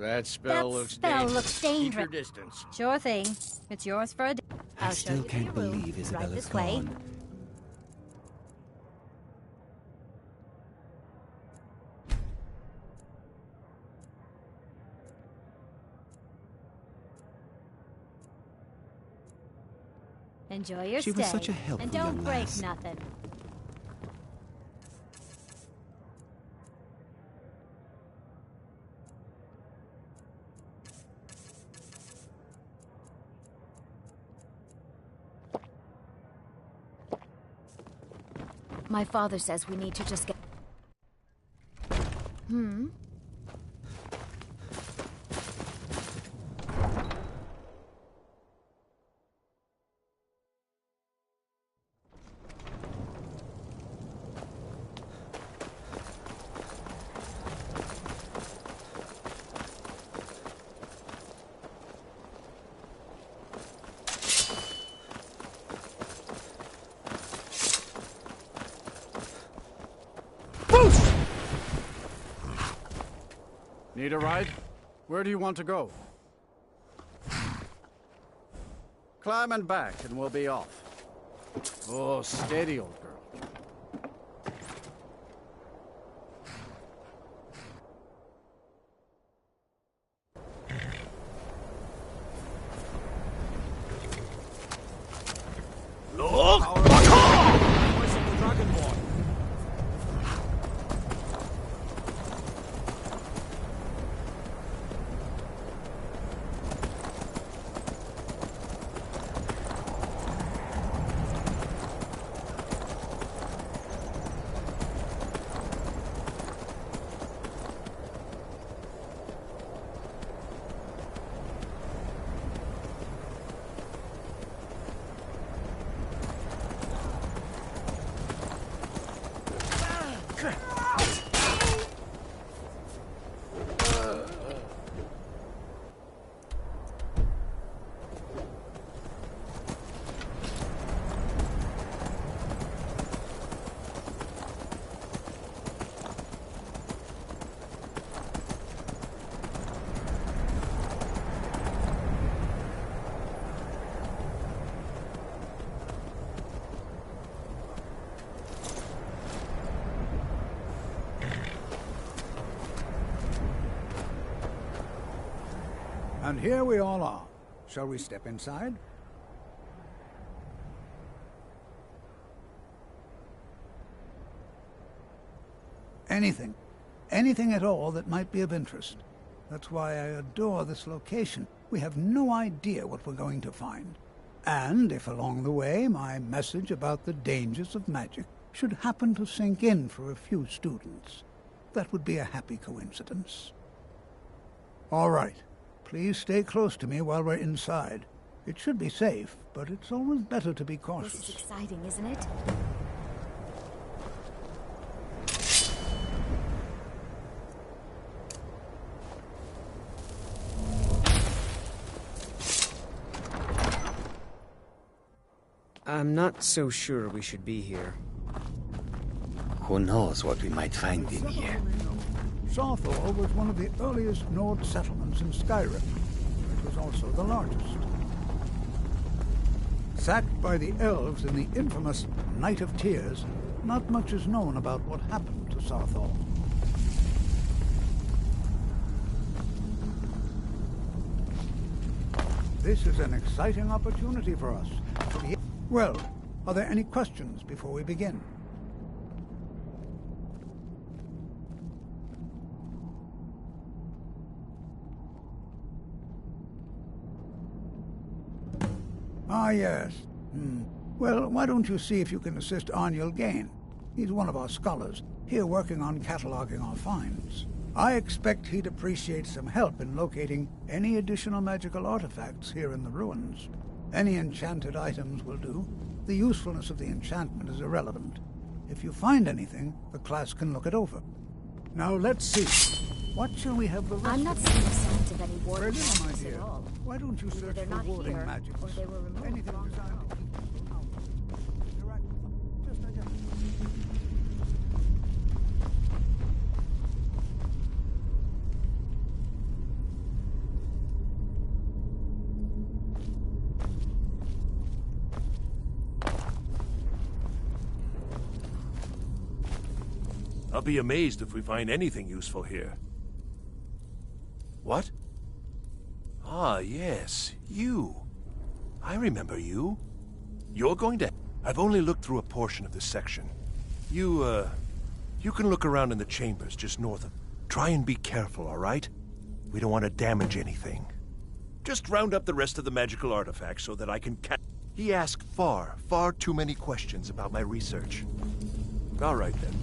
That spell looks dangerous. Keep your distance. Sure thing. It's yours for a day. I still can't believe Isabella's gone. Enjoy your stay. She was such a helpful and don't young break lass. nothing. My father says we need to just get... Need a ride? Where do you want to go? Climb and back, and we'll be off. Oh, steady, old girl. Look! Back off! Voice of the Dragonborn. And here we all are. Shall we step inside? Anything. Anything at all that might be of interest. That's why I adore this location. We have no idea what we're going to find. And if along the way my message about the dangers of magic should happen to sink in for a few students, that would be a happy coincidence. All right. Please stay close to me while we're inside. It should be safe, but it's always better to be cautious. This is exciting, isn't it? I'm not so sure we should be here. Who knows what we might find in here? Sathor was one of the earliest Nord settlements in Skyrim. It was also the largest. Sacked by the elves in the infamous Night of Tears, not much is known about what happened to Sathor. This is an exciting opportunity for us. Well, are there any questions before we begin? Ah, yes. Well, why don't you see if you can assist Arniel Gain? He's one of our scholars, here working on cataloging our finds. I expect he'd appreciate some help in locating any additional magical artifacts here in the ruins. Any enchanted items will do. The usefulness of the enchantment is irrelevant. If you find anything, the class can look it over. Now let's see. What shall we have the rest I'm not of seeing signs of any warding Brendan, my magics dear, at all. why don't you Either search they're for not warding here, magics? or they were removed Anything long designed ago. to keep people out. Interact with them. Just identify. I'll be amazed if we find anything useful here. What? Ah, yes, you. I remember you. You're going to... I've only looked through a portion of this section. You can look around in the chambers just north of... Try and be careful, all right? We don't want to damage anything. Just round up the rest of the magical artifacts so that I can He asked far too many questions about my research. All right, then.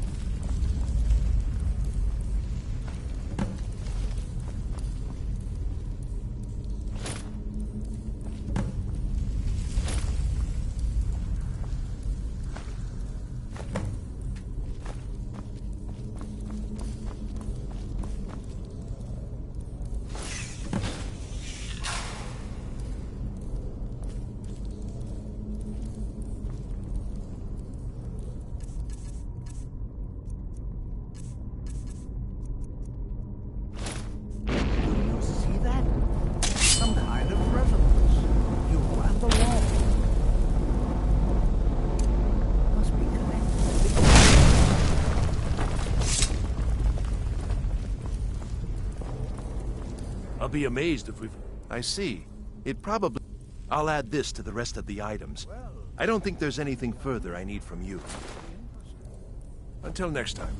I'll be amazed if we've... I see. It probably... I'll add this to the rest of the items. I don't think there's anything further I need from you. Until next time.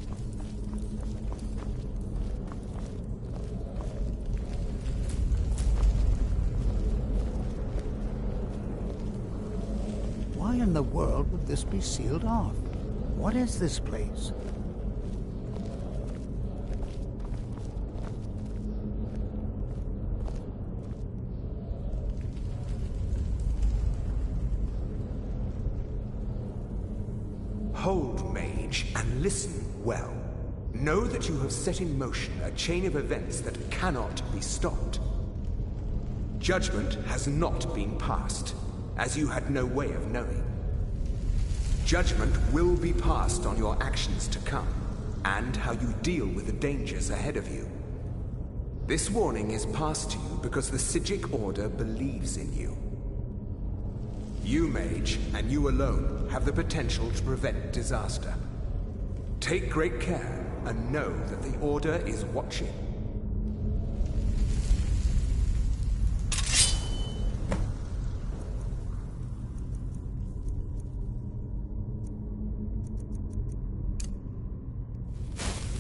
Why in the world would this be sealed off? What is this place? Hold, mage, and listen well. Know that you have set in motion a chain of events that cannot be stopped. Judgment has not been passed, as you had no way of knowing. Judgment will be passed on your actions to come, and how you deal with the dangers ahead of you. This warning is passed to you because the Psijic Order believes in you. You, mage, and you alone, have the potential to prevent disaster. Take great care, and know that the Order is watching.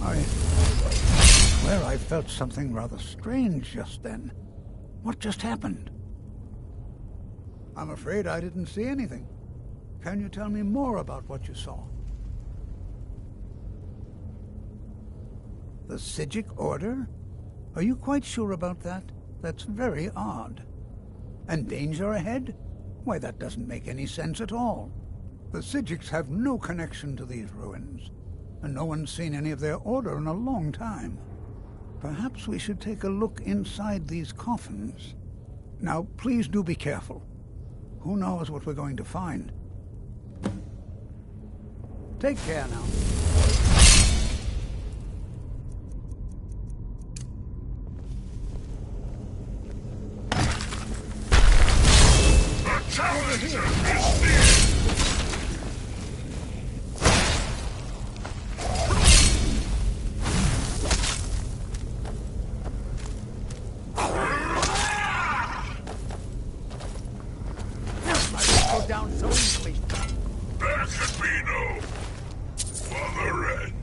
I swear I felt something rather strange just then. What just happened? I'm afraid I didn't see anything. Can you tell me more about what you saw? The Psijic Order? Are you quite sure about that? That's very odd. And danger ahead? Why, that doesn't make any sense at all. The Psijics have no connection to these ruins, and no one's seen any of their order in a long time. Perhaps we should take a look inside these coffins. Now, please do be careful. Who knows what we're going to find? Take care now. The challenge is near! Down so easily. There can be no other end.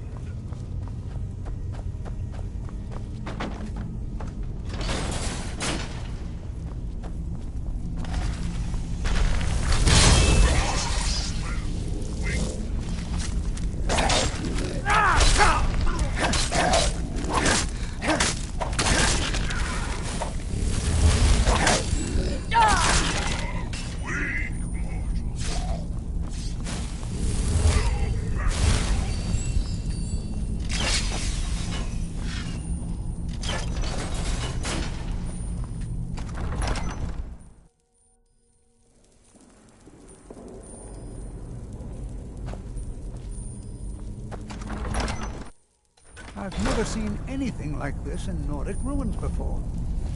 I've never seen anything like this in Nordic ruins before.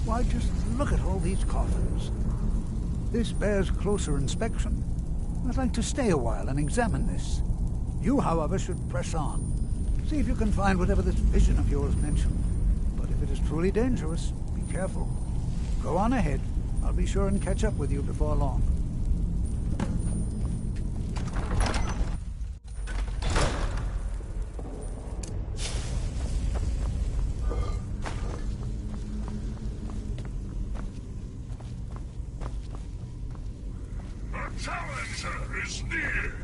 Why, just look at all these coffins. This bears closer inspection. I'd like to stay a while and examine this. You, however, should press on. See if you can find whatever this vision of yours mentioned. But if it is truly dangerous, be careful. Go on ahead. I'll be sure and catch up with you before long. The challenger is near.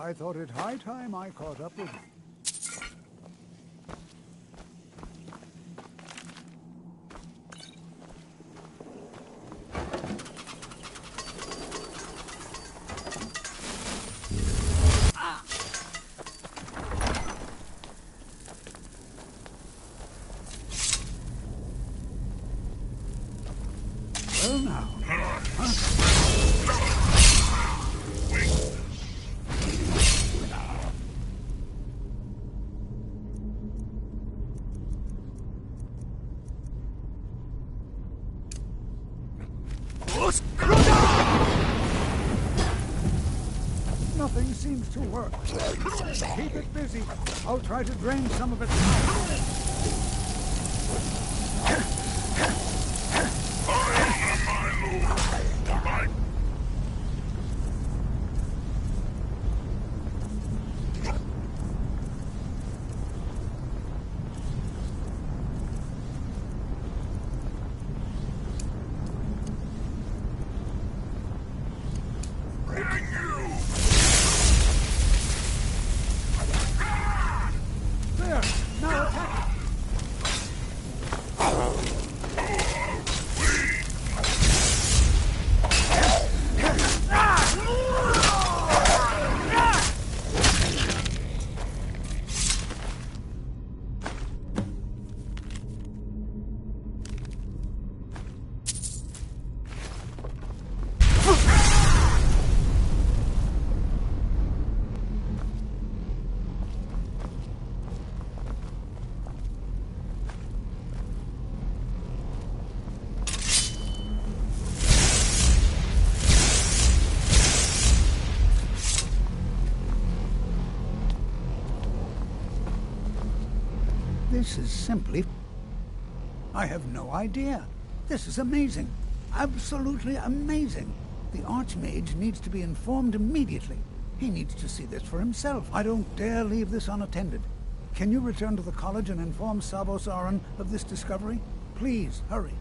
I thought it high time I caught up with you. Well now. Nothing seems to work. Keep it busy. I'll try to drain some of its power. There! Now attack! This is simply... I have no idea. This is amazing. Absolutely amazing. The Archmage needs to be informed immediately. He needs to see this for himself. I don't dare leave this unattended. Can you return to the college and inform Savos Aran of this discovery? Please, hurry.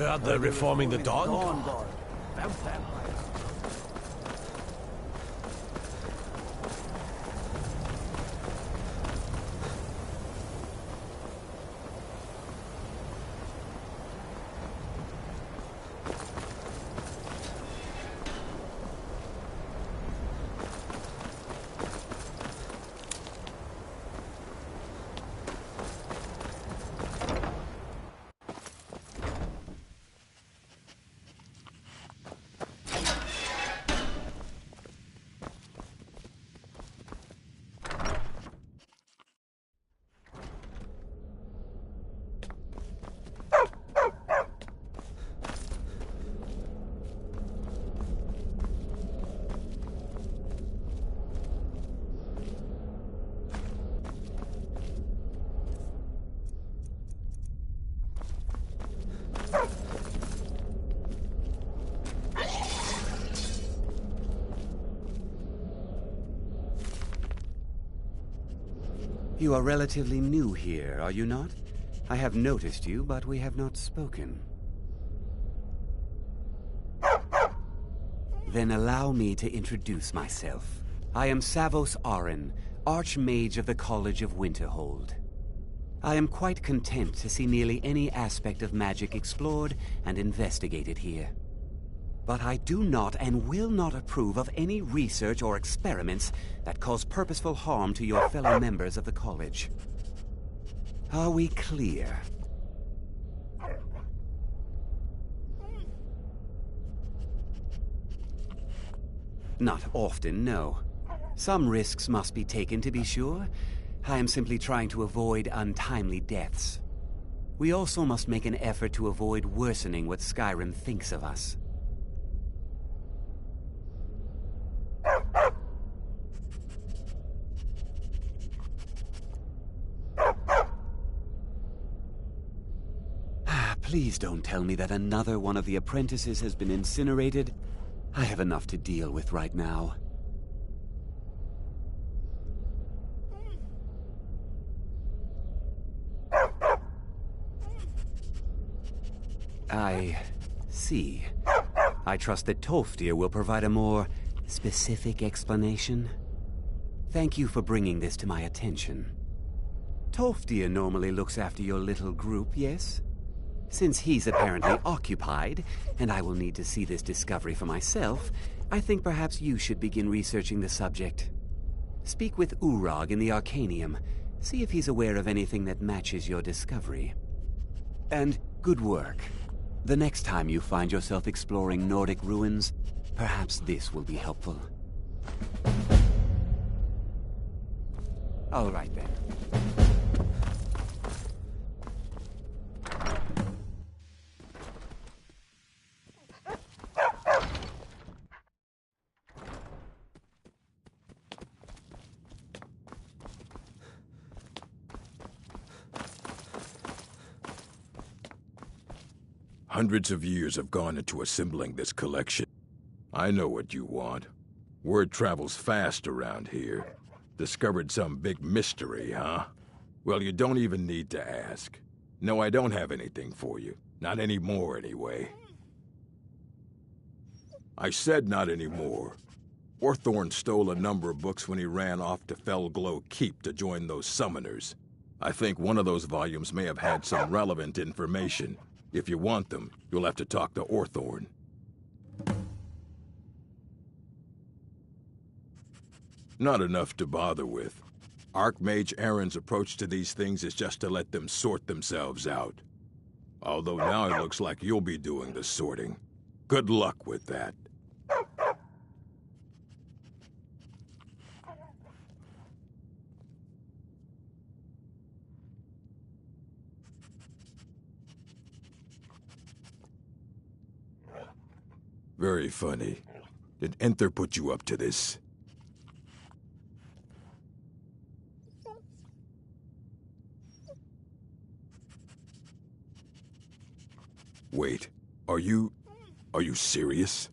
heard they're reforming the Dawn Guard. Vampires. You are relatively new here, are you not? I have noticed you, but we have not spoken. Then allow me to introduce myself. I am Savos Arin, Archmage of the College of Winterhold. I am quite content to see nearly any aspect of magic explored and investigated here. But I do not and will not approve of any research or experiments that cause purposeful harm to your fellow members of the college. Are we clear? Not often, no. Some risks must be taken, to be sure. I am simply trying to avoid untimely deaths. We also must make an effort to avoid worsening what Skyrim thinks of us. Please don't tell me that another one of the apprentices has been incinerated. I have enough to deal with right now. I see. I trust that Tolfdir will provide a more specific explanation. Thank you for bringing this to my attention. Tolfdir normally looks after your little group, yes? Since he's apparently occupied, and I will need to see this discovery for myself, I think perhaps you should begin researching the subject. Speak with Urag in the Arcanium. See if he's aware of anything that matches your discovery. And good work. The next time you find yourself exploring Nordic ruins, perhaps this will be helpful. All right then. Hundreds of years have gone into assembling this collection. I know what you want. Word travels fast around here. Discovered some big mystery, huh? Well, you don't even need to ask. No, I don't have anything for you. Not anymore, anyway. I said not anymore. Orthorn stole a number of books when he ran off to Felglow Keep to join those summoners. I think one of those volumes may have had some relevant information. If you want them, you'll have to talk to Orthorn. Not enough to bother with. Archmage Aaron's approach to these things is just to let them sort themselves out. Although now it looks like you'll be doing the sorting. Good luck with that. Very funny. Did Enther put you up to this? Wait, are you serious?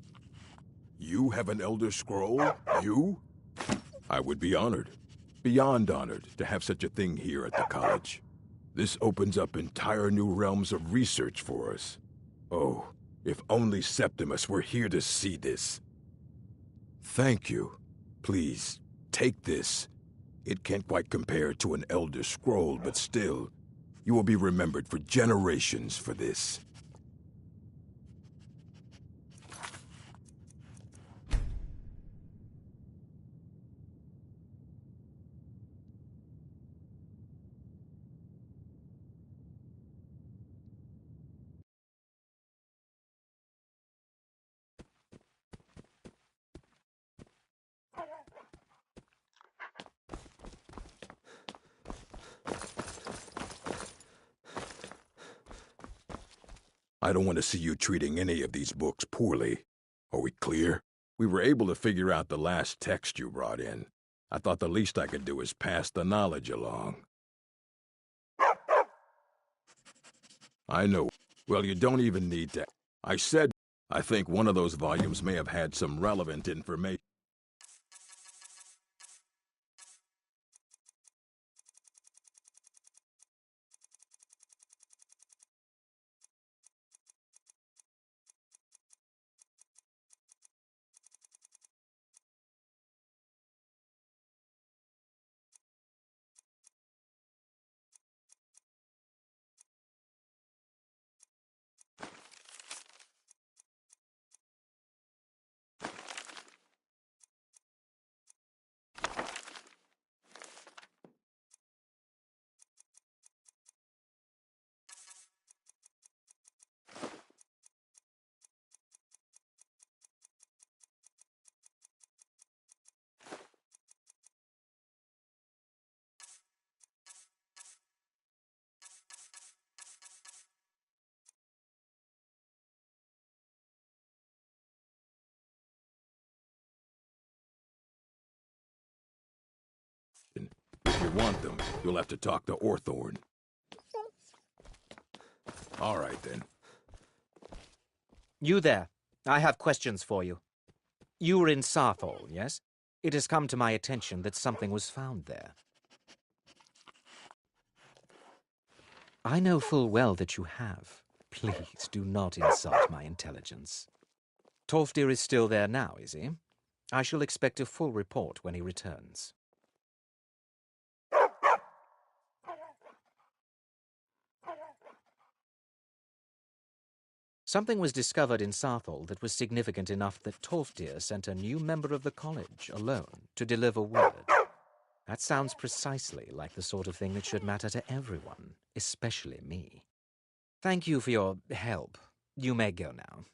You have an Elder Scroll? You? I would be honored. Beyond honored to have such a thing here at the college. This opens up entire new realms of research for us. Oh, if only Septimus were here to see this. Thank you. Please, take this. It can't quite compare to an Elder Scroll, but still, you will be remembered for generations for this. I don't want to see you treating any of these books poorly. Are we clear? We were able to figure out the last text you brought in. I thought the least I could do is pass the knowledge along. I know. Well, you don't even need to. I think one of those volumes may have had some relevant information. If you want them, you'll have to talk to Orthorn. All right, then. You there. I have questions for you. You were in Sathol, yes? It has come to my attention that something was found there. I know full well that you have. Please do not insult my intelligence. Tolfdir is still there now, is he? I shall expect a full report when he returns. Something was discovered in Sathol that was significant enough that Tolfdir sent a new member of the college, alone, to deliver word. That sounds precisely like the sort of thing that should matter to everyone, especially me. Thank you for your help. You may go now.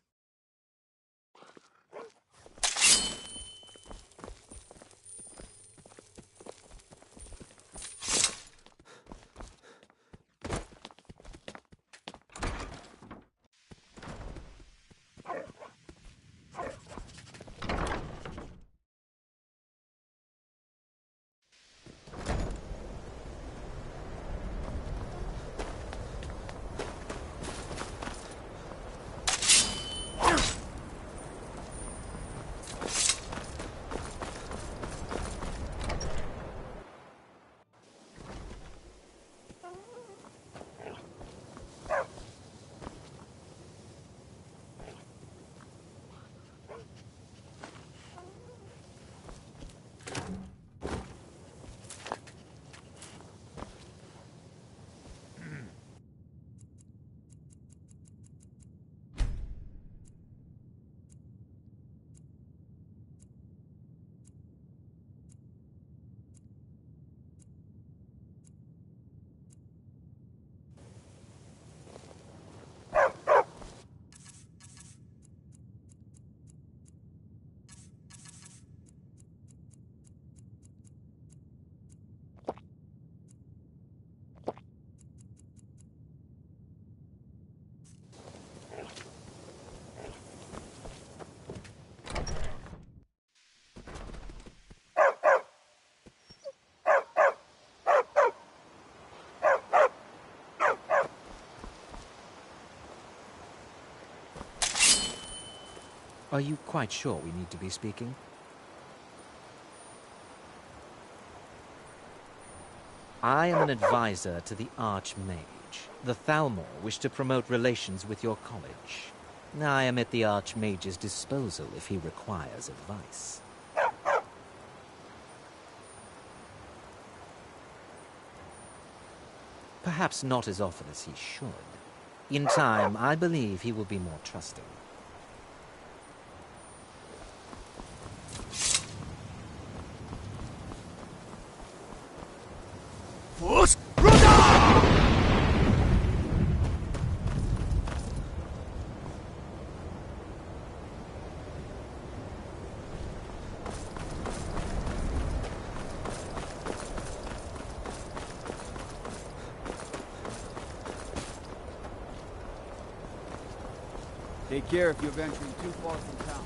Are you quite sure we need to be speaking? I am an advisor to the Archmage. The Thalmor wish to promote relations with your college. I am at the Archmage's disposal if he requires advice. Perhaps not as often as he should. In time, I believe he will be more trusting. Take care if you're venturing too far from town.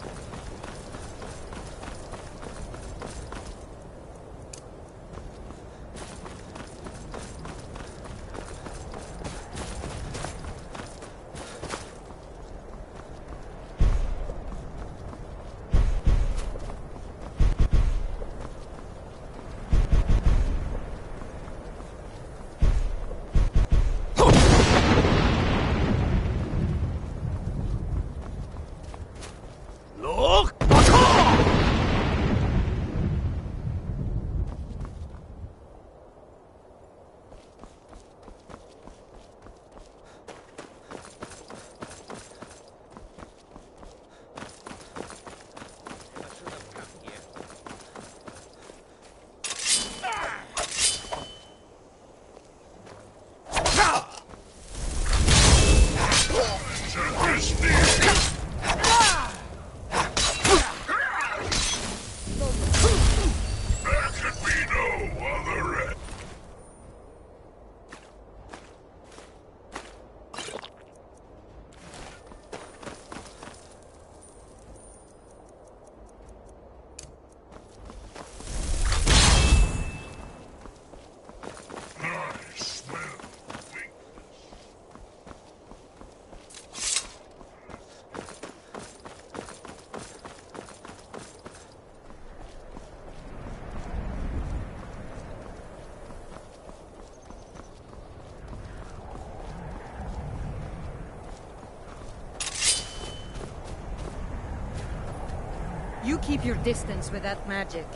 You keep your distance with that magic.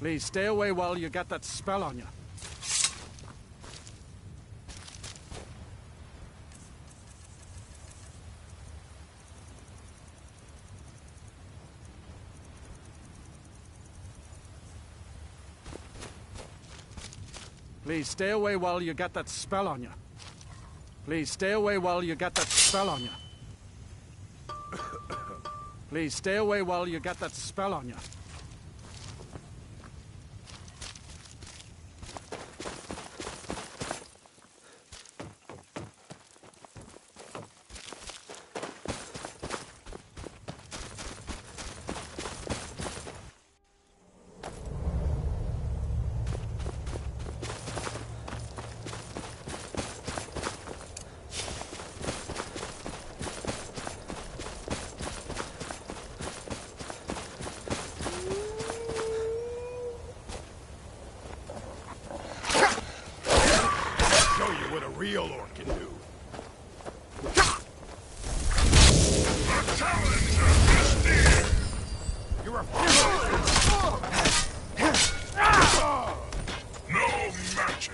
Please stay away while you got that spell on you. Please stay away while you got that spell on you. Please stay away while you got that spell on you. Please stay away while you got that spell on you. What a real orc can do. You're a no magic.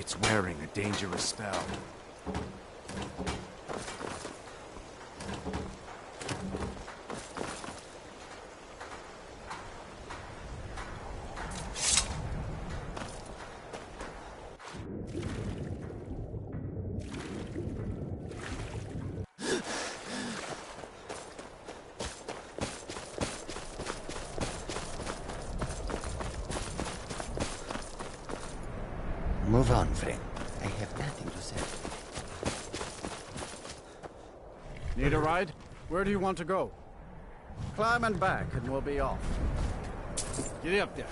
It's wearing a dangerous spell. Move on, friend. I have nothing to say. Need a ride? Where do you want to go? Climb and back and we'll be off. Get up there.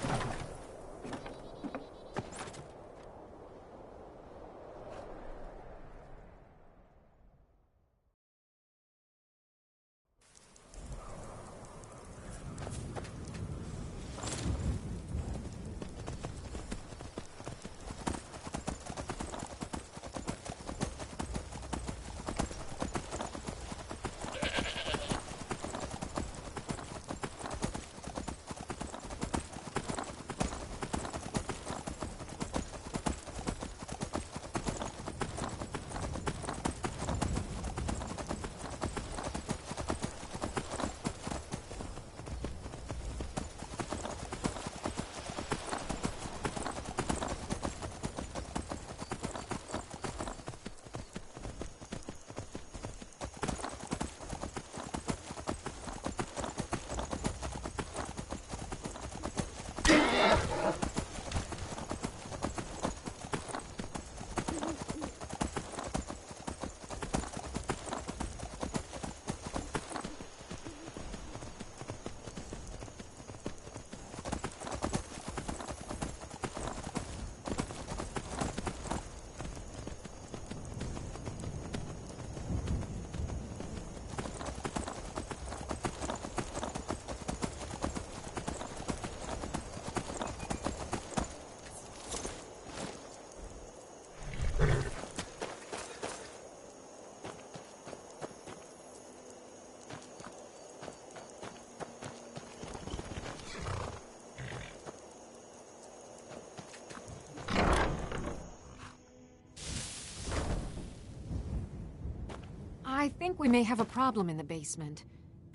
I think we may have a problem in the basement.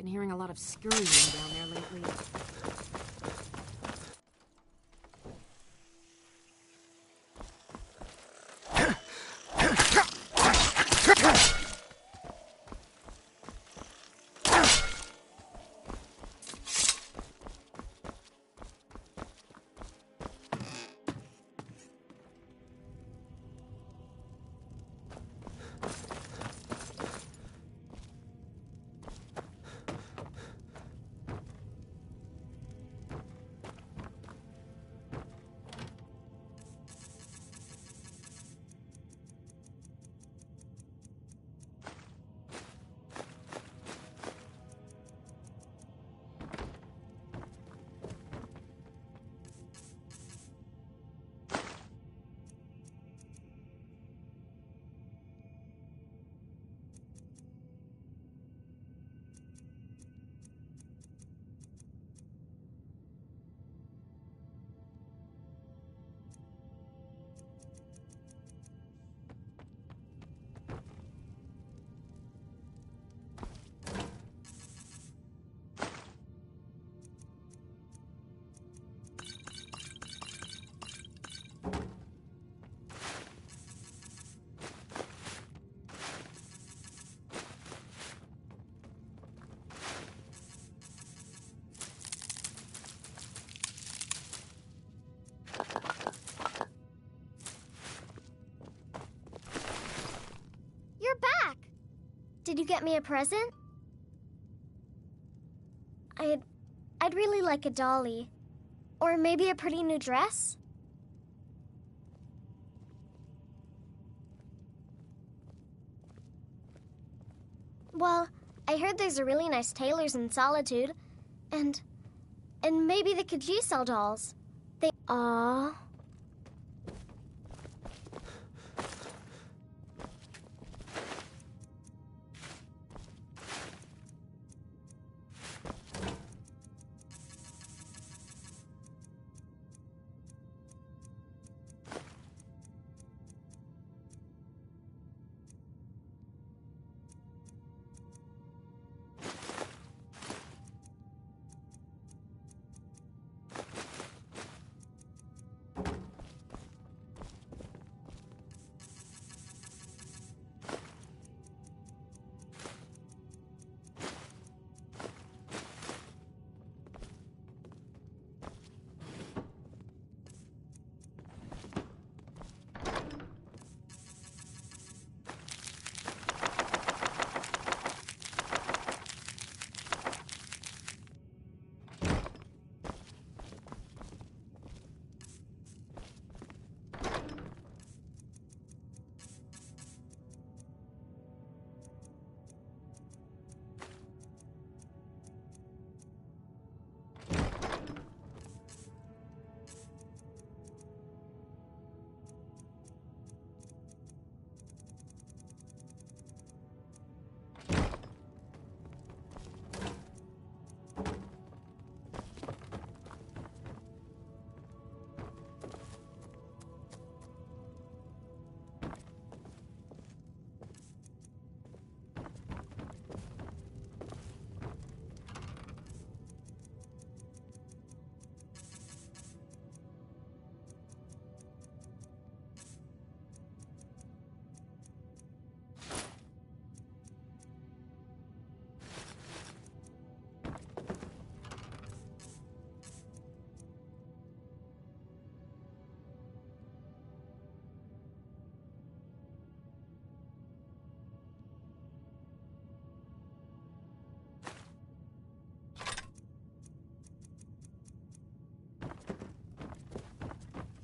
Been hearing a lot of scurrying down there lately. Did you get me a present? I'd really like a dolly. Or maybe a pretty new dress? Well, I heard there's a really nice tailor's in Solitude. And maybe the Khajiit sell dolls. Aww.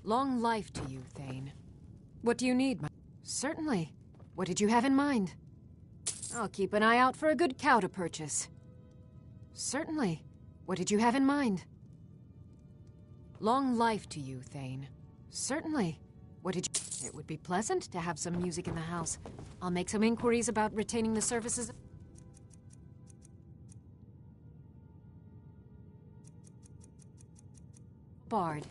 Long life to you, Thane. What do you need, Certainly. What did you have in mind? I'll keep an eye out for a good cow to purchase. Certainly. What did you have in mind? Long life to you, Thane. Certainly. What did you... It would be pleasant to have some music in the house. I'll make some inquiries about retaining the services... Bard.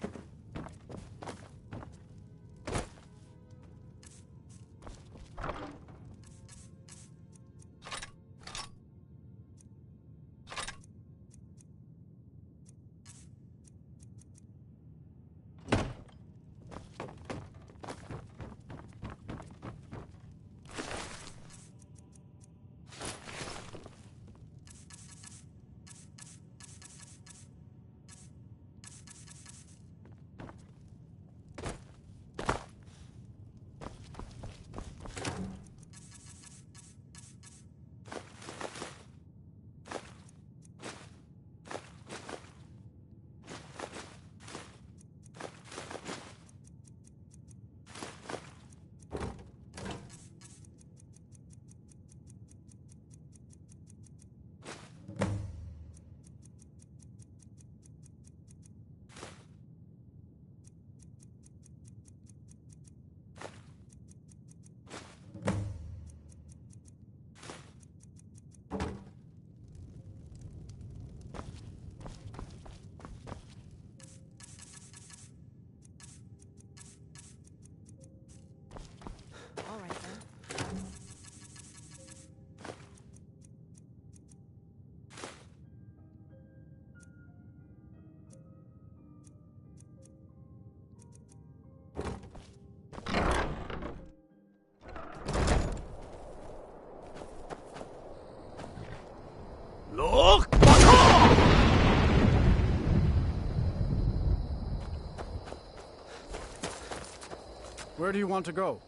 Where do you want to go?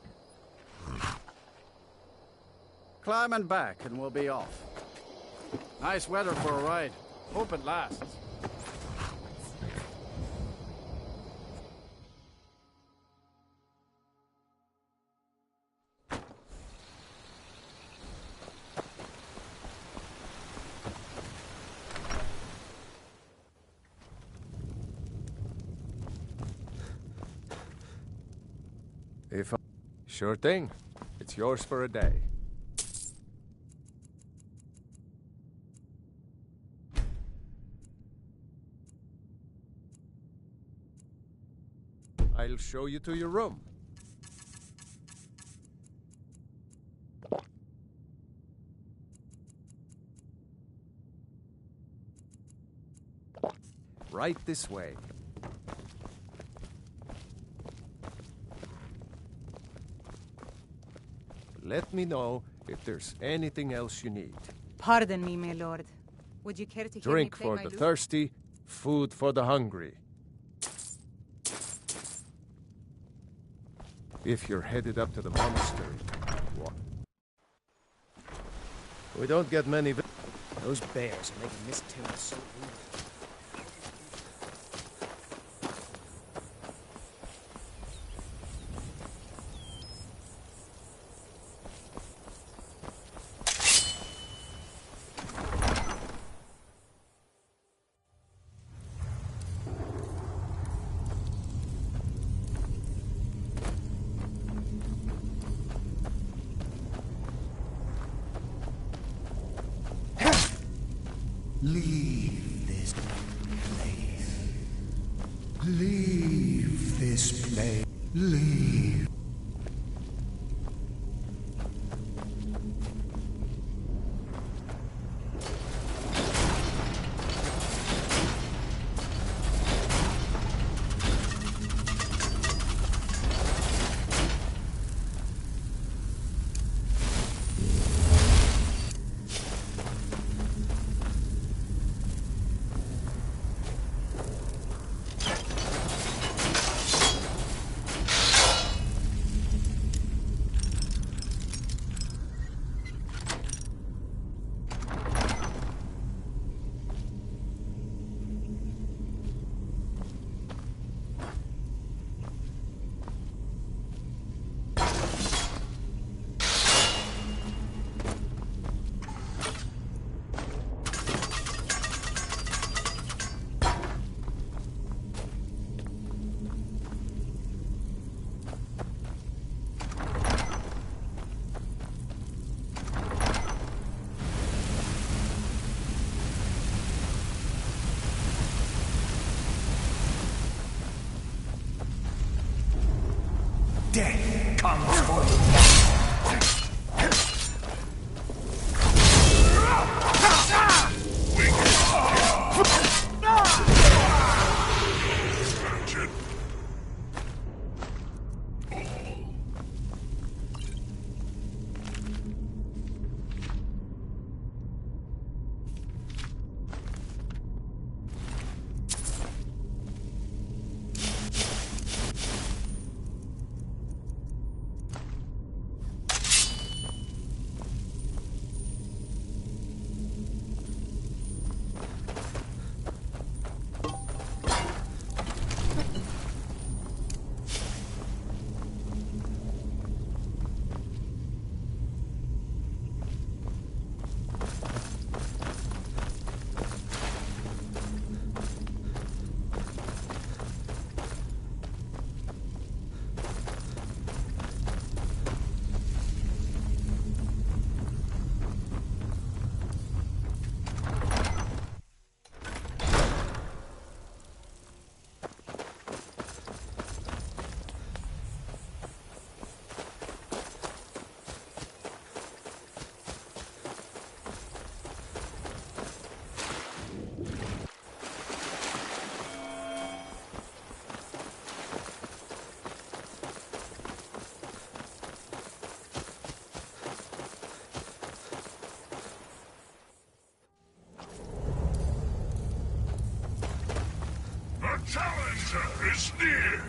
Climb and back, and we'll be off. Nice weather for a ride. Hope it lasts. Sure thing. It's yours for a day. I'll show you to your room. Right this way. Let me know if there's anything else you need. Pardon me, my lord. Would you care to hear Drink me play for my the lute? thirsty, food for the hungry. If you're headed up to the monastery, walk. We don't get many. Those bears are making this town so rude. Leave this place. Leave this place. Leave. Death comes for you. Challenger is near!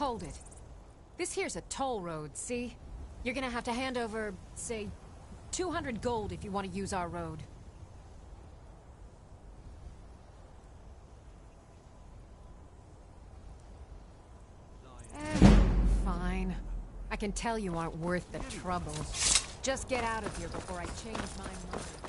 Hold it. This here's a toll road, see? You're gonna have to hand over, say, 200 gold if you want to use our road. Fine. I can tell you aren't worth the trouble. Just get out of here before I change my mind.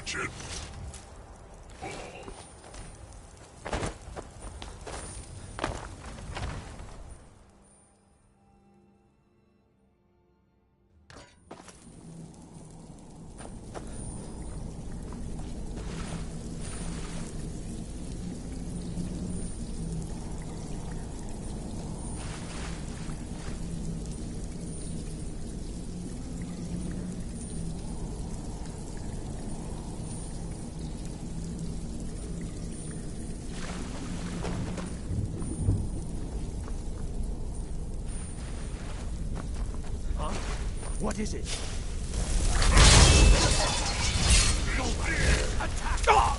match it. What is it? Attack! No match at all.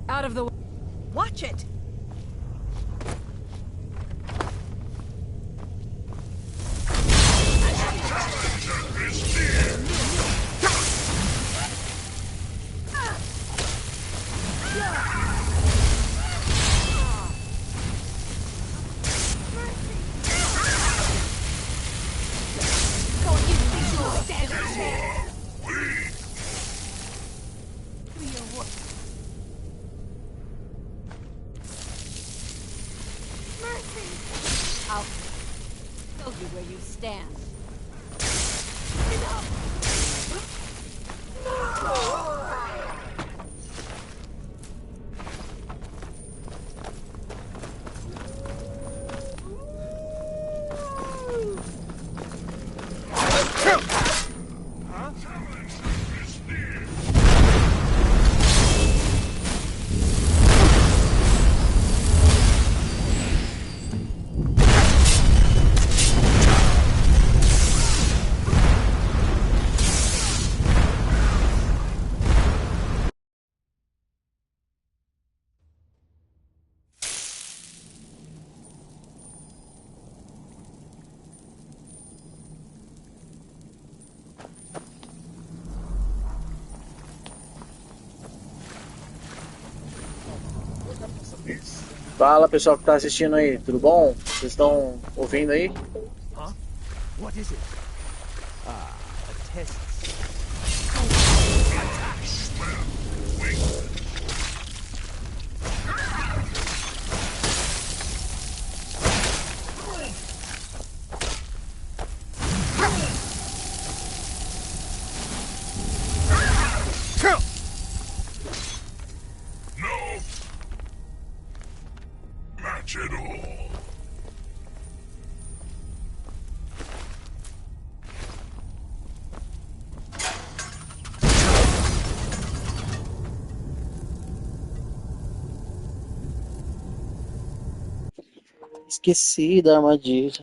Out of the way. Watch it! I'll tell you where you stand. Fala pessoal que tá assistindo aí, tudo bom? Vocês estão ouvindo aí? Huh? What is it? Ah, a test. Esqueci da armadilha.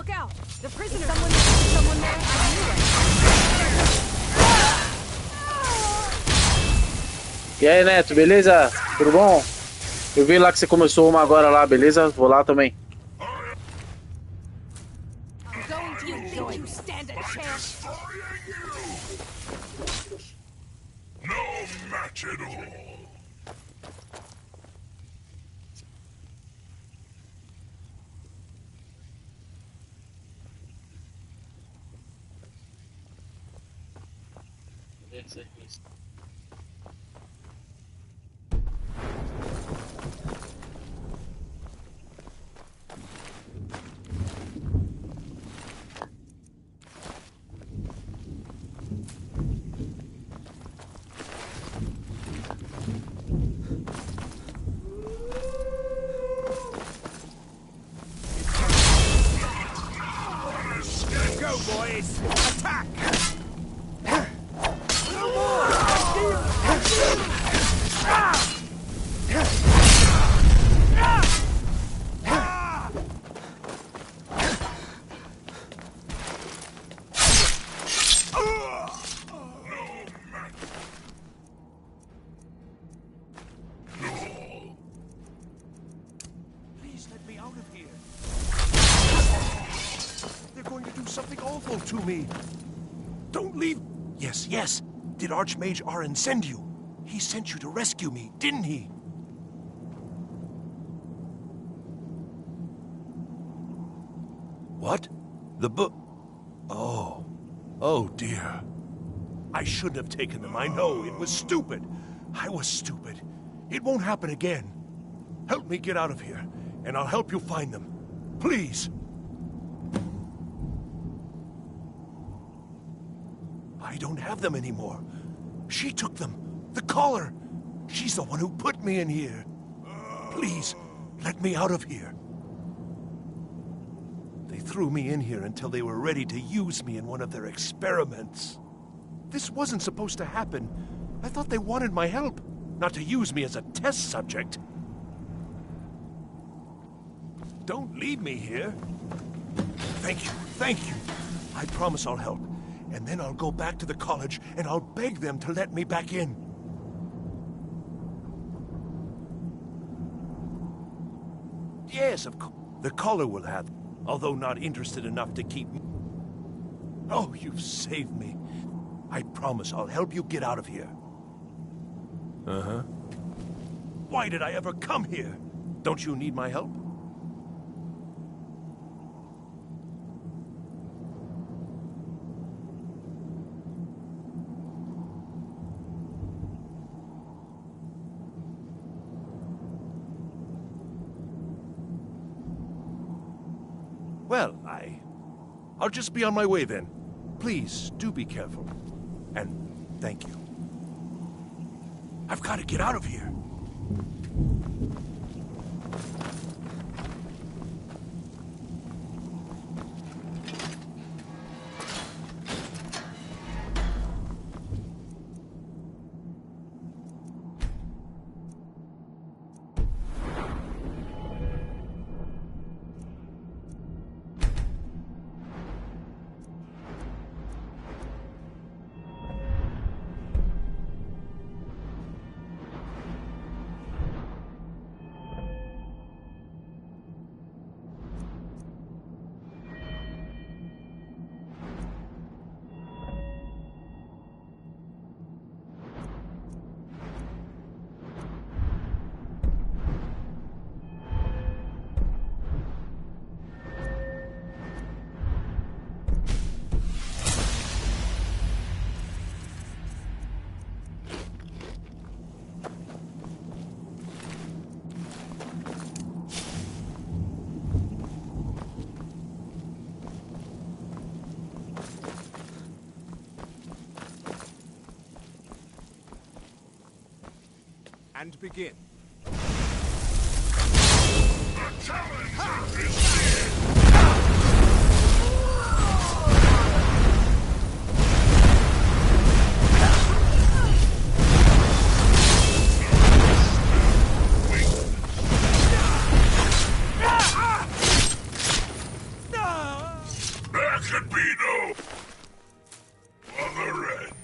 Look out! The prisoner! Someone there? I knew it! E aí, Neto, beleza? Tudo bom? Eu vi lá que você começou uma agora lá, beleza? Vou lá também. Go, boys! Attack! Please let me out of here. They're going to do something awful to me. Don't leave. Yes, yes. Did Archmage Arin send you? He sent you to rescue me, didn't he? What? The book? Oh. Oh, dear. I shouldn't have taken them. I know. It was stupid. I was stupid. It won't happen again. Help me get out of here, and I'll help you find them. Please. I don't have them anymore. She took them. The collar. She's the one who put me in here. Please, let me out of here. They threw me in here until they were ready to use me in one of their experiments. This wasn't supposed to happen. I thought they wanted my help, not to use me as a test subject. Don't leave me here. Thank you, thank you. I promise I'll help. And then I'll go back to the college and I'll beg them to let me back in. Yes, of course. The collar will have, although not interested enough to keep me. Oh, you've saved me. I promise I'll help you get out of here. Uh-huh. Why did I ever come here? Don't you need my help? Well, I'll just be on my way then. Please, do be careful. And thank you. I've got to get out of here. And begin. could be no other end.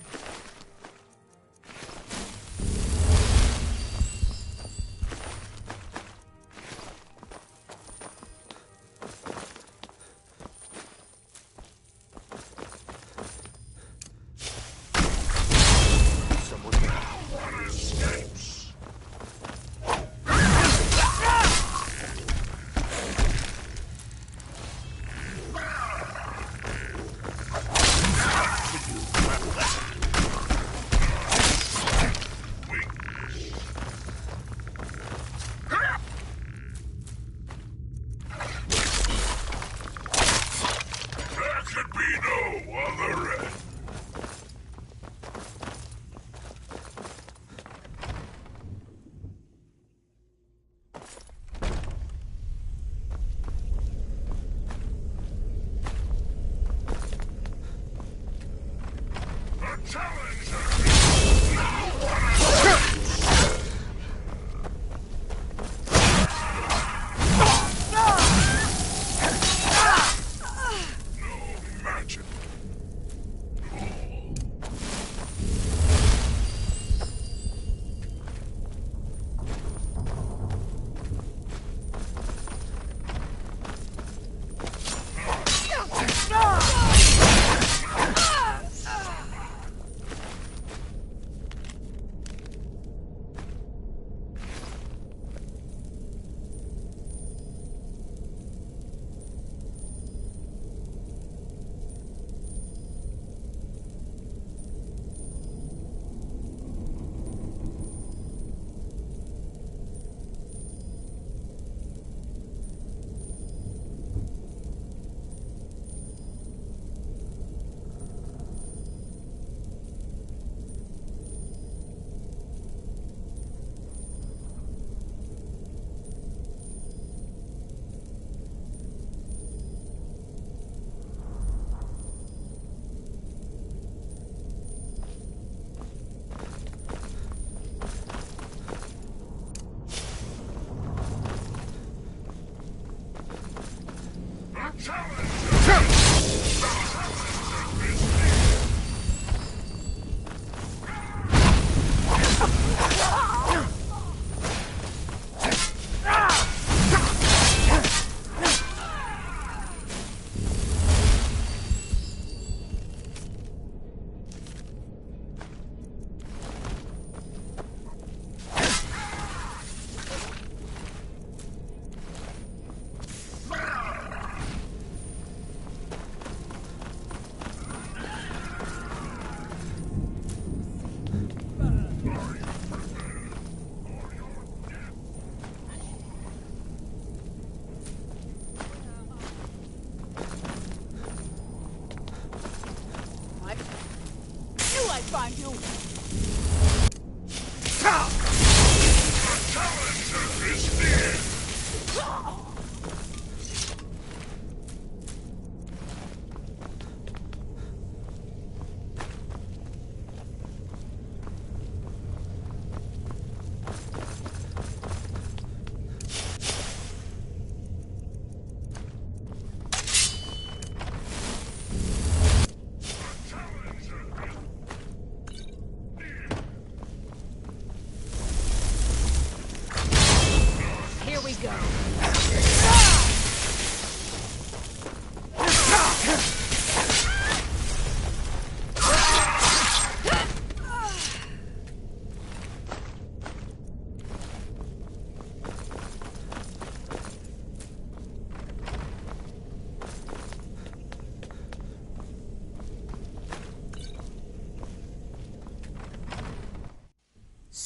find you.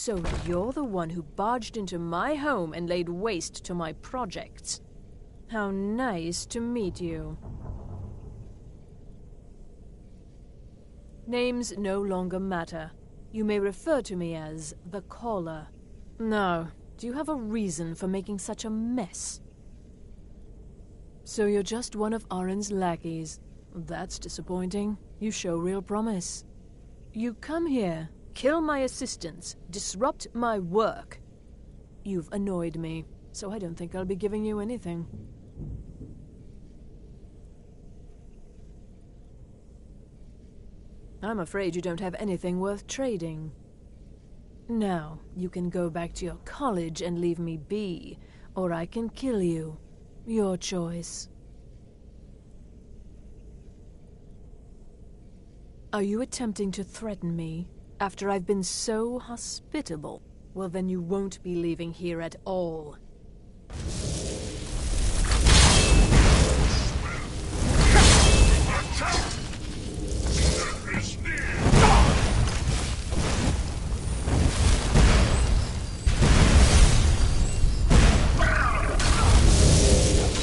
So you're the one who barged into my home and laid waste to my projects. How nice to meet you. Names no longer matter. You may refer to me as the Caller. Now, do you have a reason for making such a mess? So you're just one of Arin's lackeys. That's disappointing. You show real promise. You come here, kill my assistants, disrupt my work. You've annoyed me, so I don't think I'll be giving you anything. I'm afraid you don't have anything worth trading. Now, you can go back to your college and leave me be, or I can kill you. Your choice. Are you attempting to threaten me after I've been so hospitable? Well, then you won't be leaving here at all.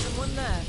Someone there.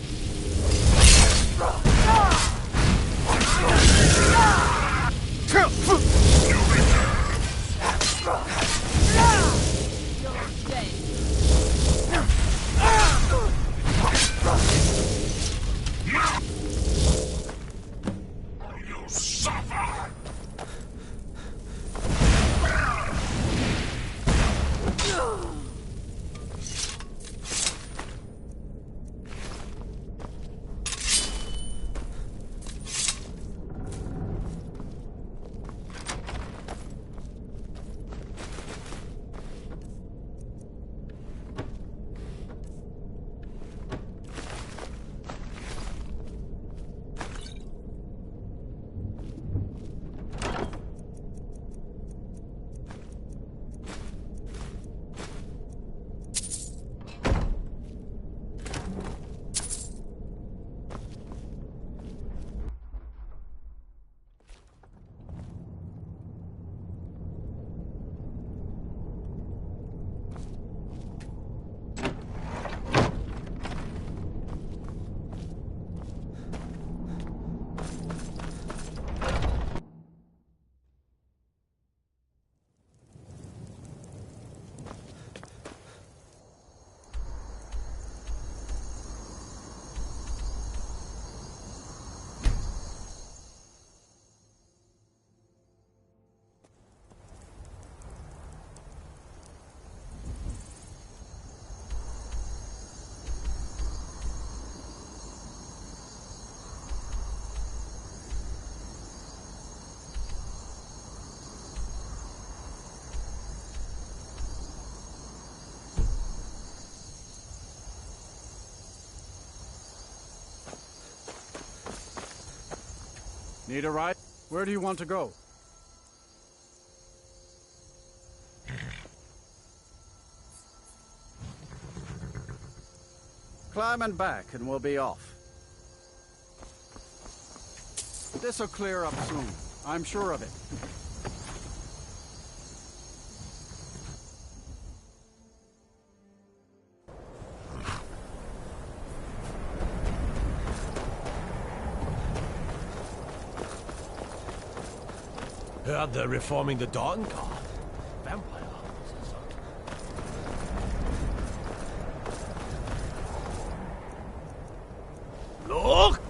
Need a ride? Where do you want to go? Climb and back and we'll be off. This'll clear up soon. I'm sure of it. Heard they're reforming the Dawn Guard. Vampire. Look!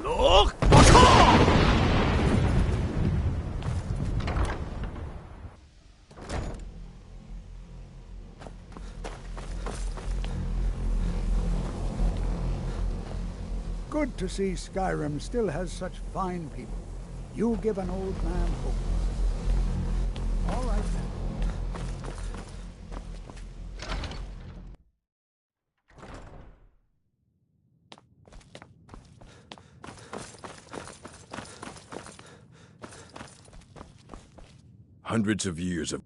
Look! Good to see Skyrim still has such fine people. You give an old man hope. All right then. Hundreds of years of...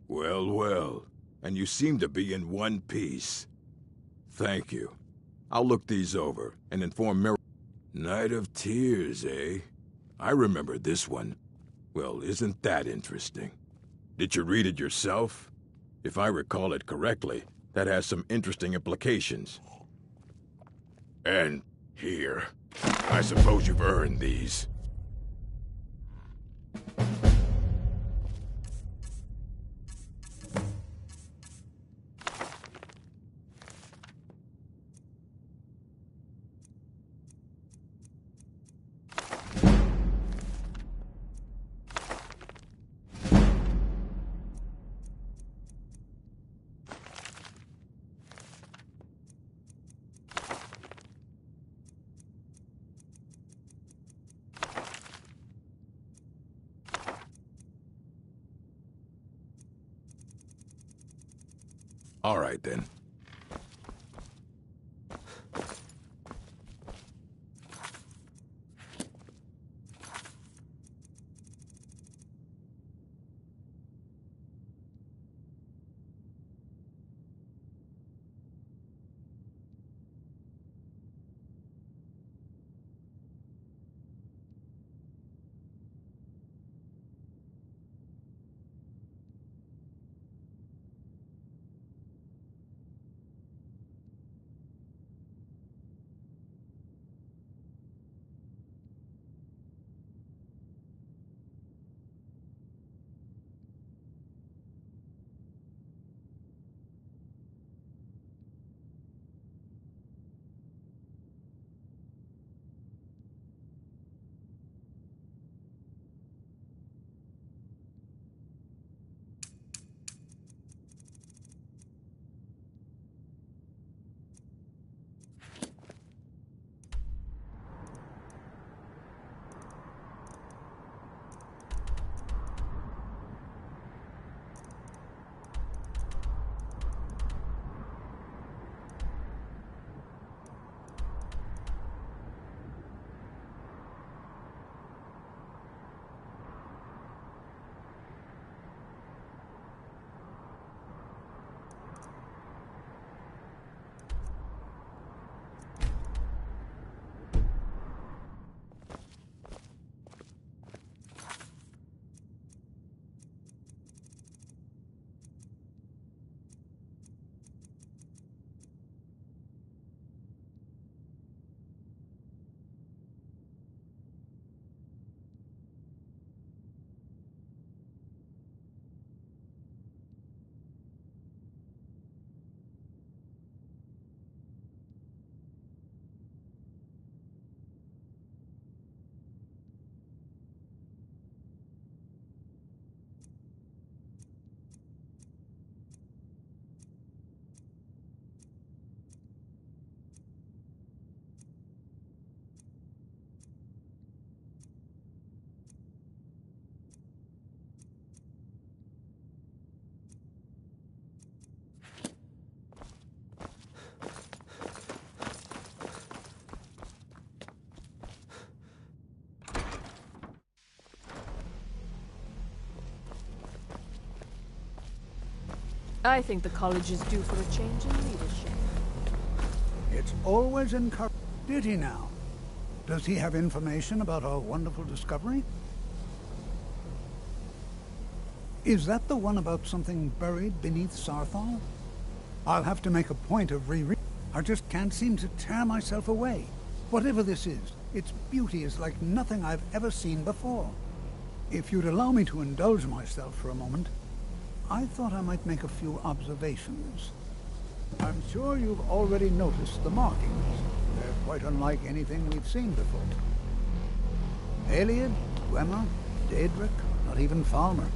Well, well. And you seem to be in one piece. Thank you. I'll look these over and inform Mir... Night of Tears, eh? I remember this one. Well, isn't that interesting? Did you read it yourself? If I recall it correctly, that has some interesting implications. And here. I suppose you've earned these. All right, then. I think the college is due for a change in leadership. It's always encouraged. Did he now? Does he have information about our wonderful discovery? Is that the one about something buried beneath Sarthal? I'll have to make a point of rereading. I just can't seem to tear myself away. Whatever this is, its beauty is like nothing I've ever seen before. If you'd allow me to indulge myself for a moment, I thought I might make a few observations. I'm sure you've already noticed the markings. They're quite unlike anything we've seen before. Eliad, Dwemer, Daedric, not even Falmer.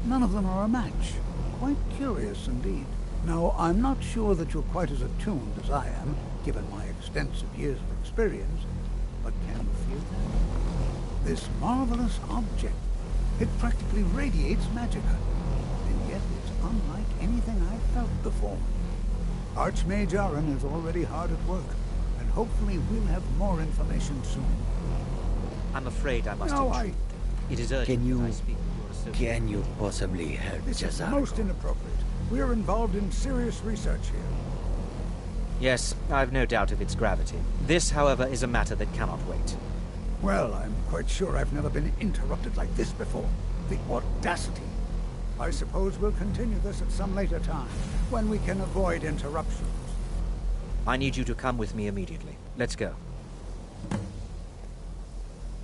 None of them are a match. Quite curious indeed. Now, I'm not sure that you're quite as attuned as I am, given my extensive years of experience, but can you feel that? This marvelous object, it practically radiates magicka, and yet it's unlike anything I've felt before. Archmage Aaron is already hard at work, and hopefully we'll have more information soon. I'm afraid I must No, intrude. It is urgent Can you... that I speak with your associate. Can you possibly help This is Jazaro? most inappropriate. We're involved in serious research here. Yes, I've no doubt of its gravity. This, however, is a matter that cannot wait. Well, I'm quite sure I've never been interrupted like this before. The audacity. I suppose we'll continue this at some later time, when we can avoid interruptions. I need you to come with me immediately. Let's go.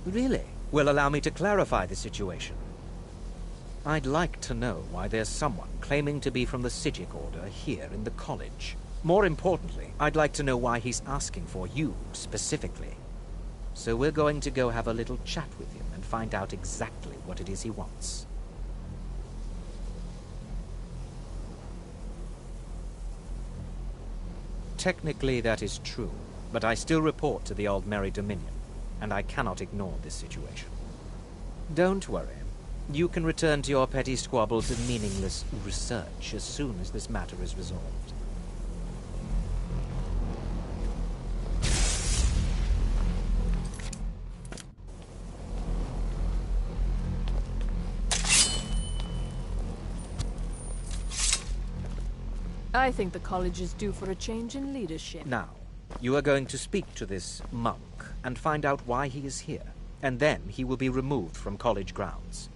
Really? Well, allow me to clarify the situation. I'd like to know why there's someone claiming to be from the Psijic Order here in the college. More importantly, I'd like to know why he's asking for you, specifically. So we're going to go have a little chat with him and find out exactly what it is he wants. Technically, that is true, but I still report to the Old Merry Dominion, and I cannot ignore this situation. Don't worry. You can return to your petty squabbles and meaningless research as soon as this matter is resolved. I think the college is due for a change in leadership. Now, you are going to speak to this monk and find out why he is here, and then he will be removed from college grounds.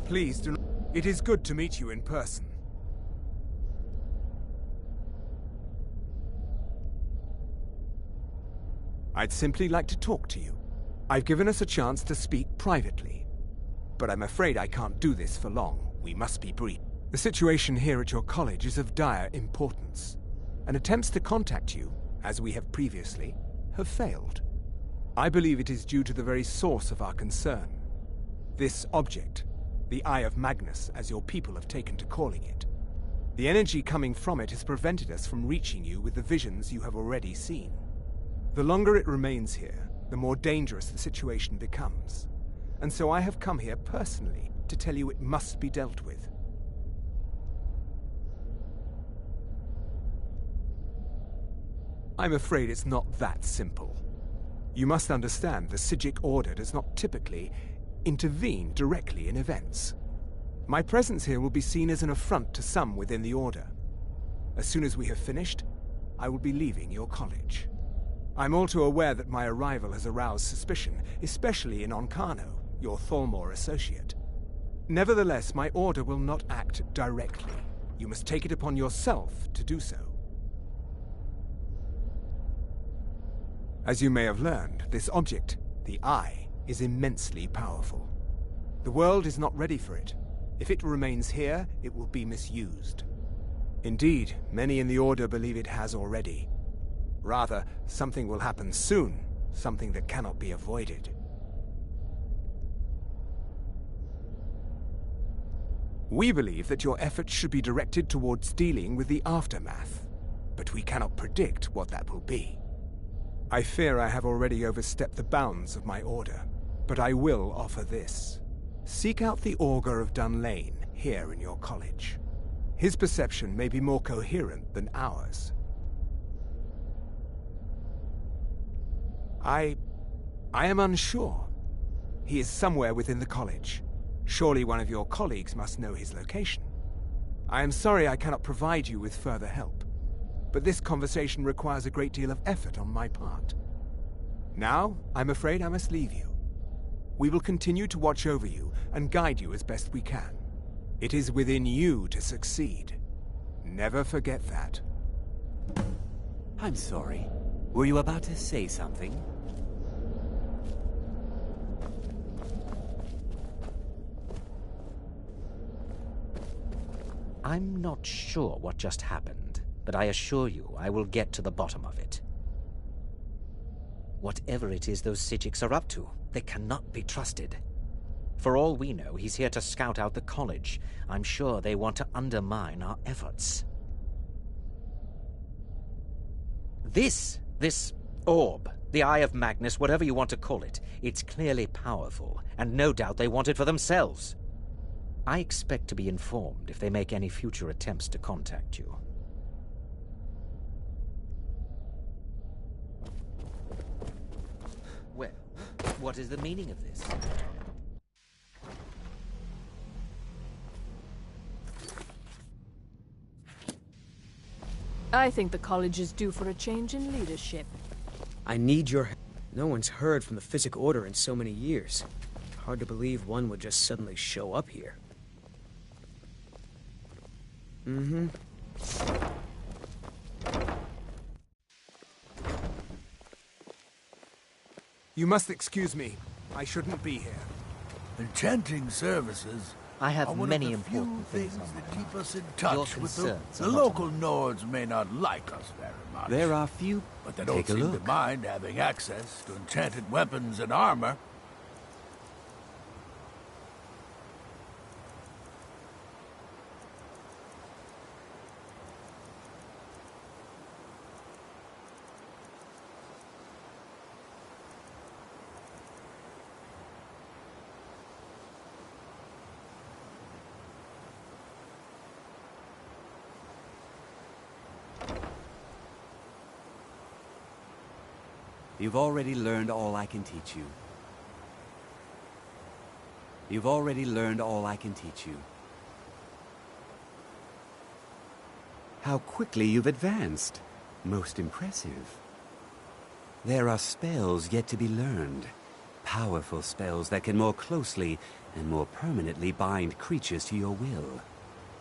Please do not. It is good to meet you in person. I'd simply like to talk to you. I've given us a chance to speak privately. But I'm afraid I can't do this for long. We must be brief. The situation here at your college is of dire importance, and attempts to contact you, as we have previously, have failed. I believe it is due to the very source of our concern. This object, the Eye of Magnus, as your people have taken to calling it. The energy coming from it has prevented us from reaching you with the visions you have already seen. The longer it remains here, the more dangerous the situation becomes. And so I have come here personally to tell you it must be dealt with. I'm afraid it's not that simple. You must understand the Psijic Order does not typically intervene directly in events. My presence here will be seen as an affront to some within the Order. As soon as we have finished, I will be leaving your college. I'm all too aware that my arrival has aroused suspicion, especially in Onkano, your Thalmor associate. Nevertheless, my order will not act directly. You must take it upon yourself to do so. As you may have learned, this object, the Eye, is immensely powerful. The world is not ready for it. If it remains here, it will be misused. Indeed, many in the Order believe it has already. Rather, something will happen soon, something that cannot be avoided. We believe that your efforts should be directed towards dealing with the aftermath, but we cannot predict what that will be. I fear I have already overstepped the bounds of my order, but I will offer this. Seek out the Augur of Dunlane here in your college. His perception may be more coherent than ours. I am unsure. He is somewhere within the college. Surely one of your colleagues must know his location. I am sorry I cannot provide you with further help, but this conversation requires a great deal of effort on my part. Now, I'm afraid I must leave you. We will continue to watch over you and guide you as best we can. It is within you to succeed. Never forget that. I'm sorry. Were you about to say something? I'm not sure what just happened, but I assure you I will get to the bottom of it. Whatever it is those Psijics are up to, they cannot be trusted. For all we know, he's here to scout out the college. I'm sure they want to undermine our efforts. This orb, the Eye of Magnus, whatever you want to call it, it's clearly powerful, and no doubt they want it for themselves. I expect to be informed if they make any future attempts to contact you. Well, what is the meaning of this? I think the college is due for a change in leadership. I need your help. No one's heard from the Psijic Order in so many years. Hard to believe one would just suddenly show up here. You must excuse me. I shouldn't be here. Enchanting services. I have are one many of the few important things on that my keep mind. us in touch Your with the concerns are not local Nords may not like us very much. There are few. But they don't Take a seem look. to mind having access to enchanted weapons and armor. You've already learned all I can teach you. You've already learned all I can teach you. How quickly you've advanced. Most impressive. There are spells yet to be learned. Powerful spells that can more closely and more permanently bind creatures to your will.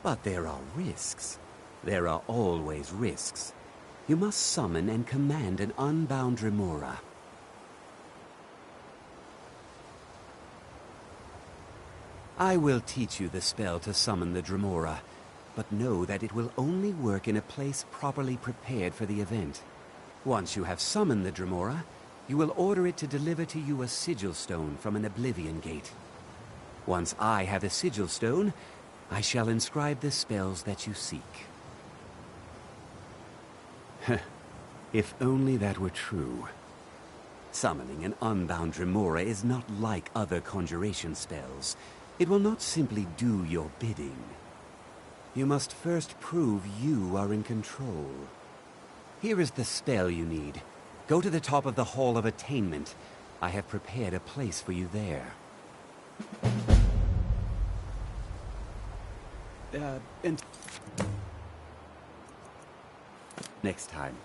But there are risks. There are always risks. You must summon and command an unbound remora. I will teach you the spell to summon the Dremora, but know that it will only work in a place properly prepared for the event. Once you have summoned the Dremora, you will order it to deliver to you a sigil stone from an Oblivion Gate. Once I have a sigil stone, I shall inscribe the spells that you seek. If only that were true. Summoning an unbound Dremora is not like other conjuration spells. It will not simply do your bidding. You must first prove you are in control. Here is the spell you need. Go to the top of the Hall of Attainment. I have prepared a place for you there. And next time.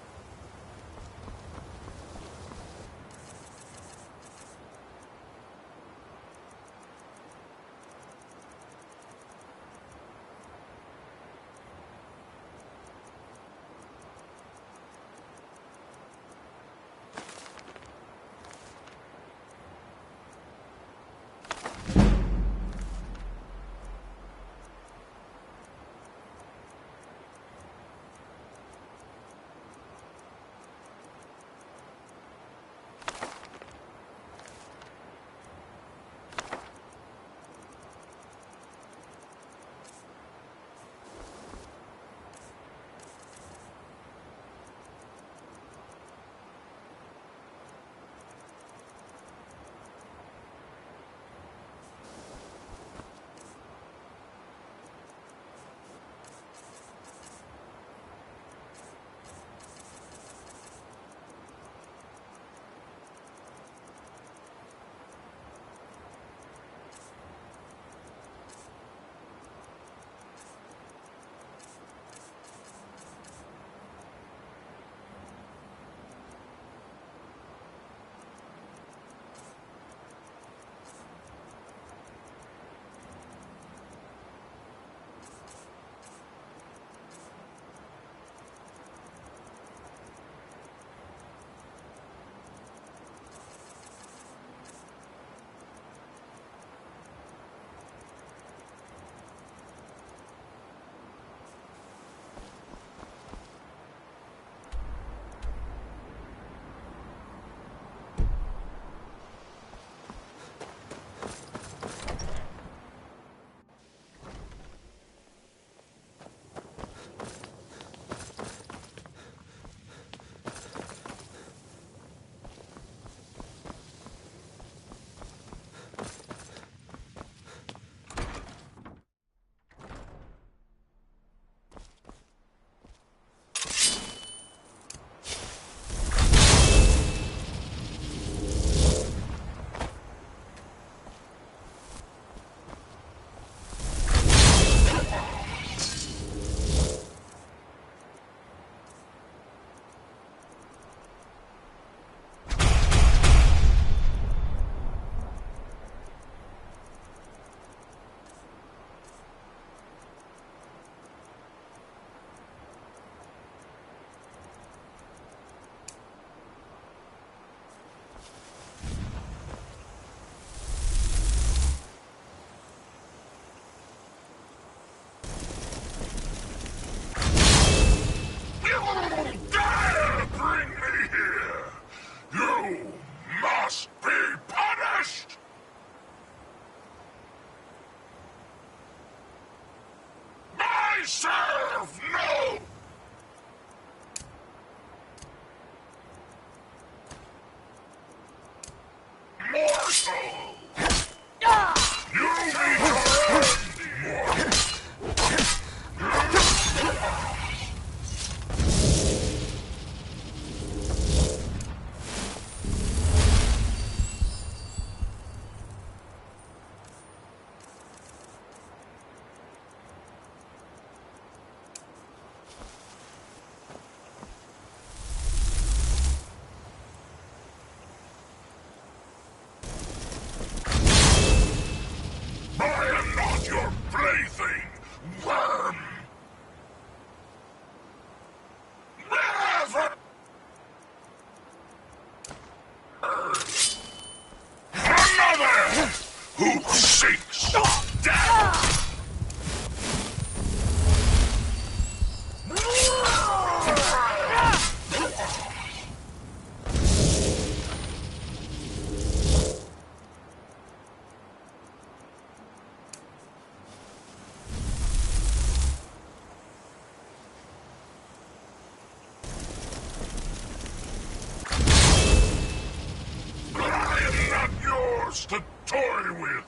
yours to toy with.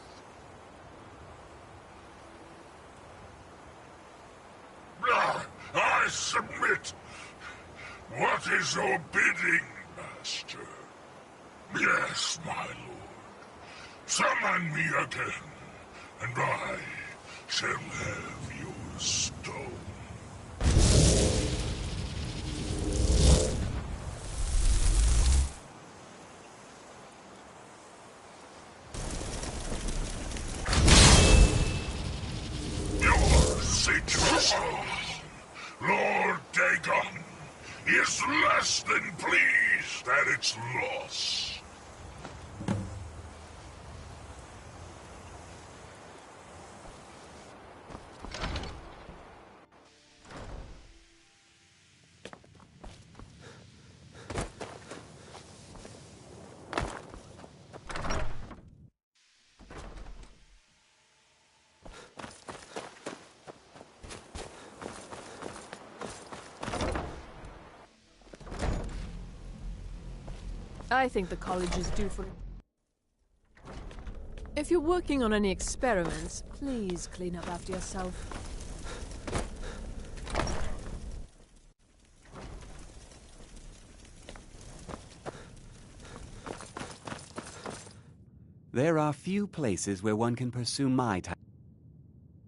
I submit. What is your bidding, Master? Yes, my lord. Summon me again, and I shall have your stone. Your situation, Lord Dagon, is less than pleased at its loss. I think the college is due for... If you're working on any experiments, please clean up after yourself. There are few places where one can pursue my type.